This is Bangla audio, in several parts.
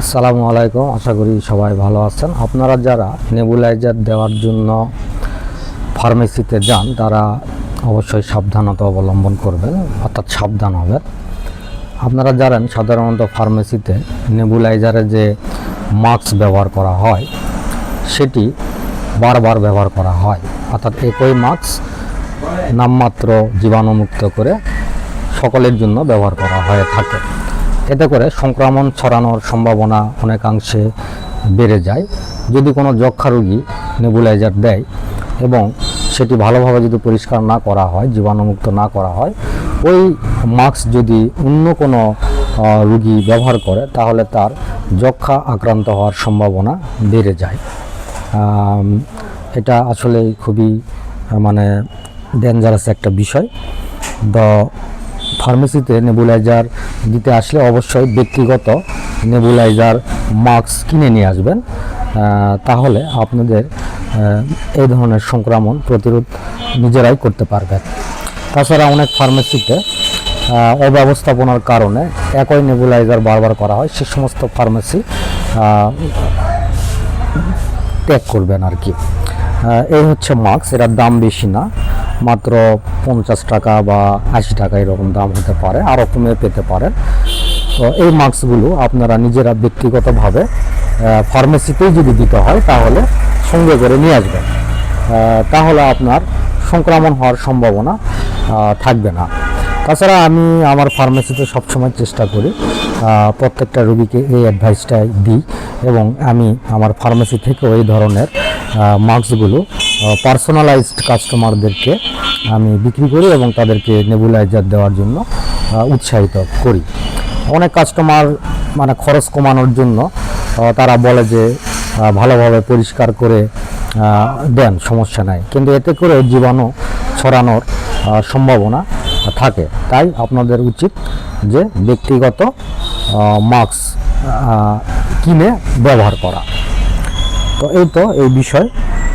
আসসালামু আলাইকুম, আশা করি সবাই ভালো আছেন। আপনারা যারা নেবুলাইজার দেওয়ার জন্য ফার্মেসিতে যান তারা অবশ্যই সাবধানতা অবলম্বন করবেন, অর্থাৎ সাবধান হবেন। আপনারা জানেন সাধারণত ফার্মেসিতে নেবুলাইজারে যে মাস্ক ব্যবহার করা হয় সেটি বারবার ব্যবহার করা হয়, অর্থাৎ একই মাস্ক নামমাত্র জীবাণুমুক্ত করে সকলের জন্য ব্যবহার করা হয়ে থাকে। এতে করে সংক্রমণ ছড়ানোর সম্ভাবনা অনেকাংশে বেড়ে যায়। যদি কোনো যক্ষ্মা রোগী নেবুলাইজার দেয় এবং সেটি ভালোভাবে যদি পরিষ্কার না করা হয়, জীবাণুমুক্ত না করা হয়, ওই মাস্ক যদি অন্য কোনো রোগী ব্যবহার করে তাহলে তার যক্ষ্মা আক্রান্ত হওয়ার সম্ভাবনা বেড়ে যায়। এটা আসলে খুবই ডেঞ্জারাস একটা বিষয়। ফার্মেসিতে নেবুলাইজার দিতে আসলে অবশ্যই ব্যক্তিগত নেবুলাইজার মাস্ক কিনে নিয়ে আসবেন, তাহলে আপনাদের এই ধরনের সংক্রমণ প্রতিরোধ নিজেরাই করতে পারবেন। তাছাড়া অনেক ফার্মেসিতে অব্যবস্থাপনার কারণে একই নেবুলাইজার বারবার করা হয়, সে সমস্ত ফার্মেসি ত্যাগ করবেন আর কি। এই হচ্ছে মাস্ক, এটার দাম বেশি না, মাত্র 50 টাকা বা 80 টাকা এরকম দাম হতে পারে, আরও কমে পেতে পারেন। তো এই মাস্কগুলো আপনারা নিজেরা ব্যক্তিগতভাবে ফার্মেসিতেই যদি দিতে হয় তাহলে সঙ্গে করে নিয়ে আসবেন, তাহলে আপনার সংক্রমণ হওয়ার সম্ভাবনা থাকবে না। তাছাড়া আমি আমার ফার্মেসিতে সবসময় চেষ্টা করি প্রত্যেকটা রোগীকে এই অ্যাডভাইসটাই দিই, এবং আমি আমার ফার্মেসি থেকেও এই ধরনের মাস্কগুলো পার্সোনালাইজড কাস্টমারদেরকে আমি বিক্রি করি এবং তাদেরকে নেবুলাইজার দেওয়ার জন্য উৎসাহিত করি। অনেক কাস্টমার খরচ কমানোর জন্য তারা বলে যে ভালোভাবে পরিষ্কার করে দেন, সমস্যা নাই, কিন্তু এতে করে জীবাণু ছড়ানোর সম্ভাবনা থাকে। তাই আপনাদের উচিত যে ব্যক্তিগত মাস্ক কিনে ব্যবহার করা। তো এই বিষয়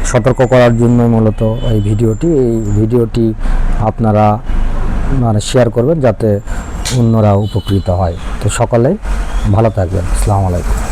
সতর্ক করার জন্য মূলত এই ভিডিওটি আপনারা শেয়ার করবেন যাতে অন্যরা উপকৃত হয়। তো সকলেই ভালো থাকবেন। আসসালামু আলাইকুম।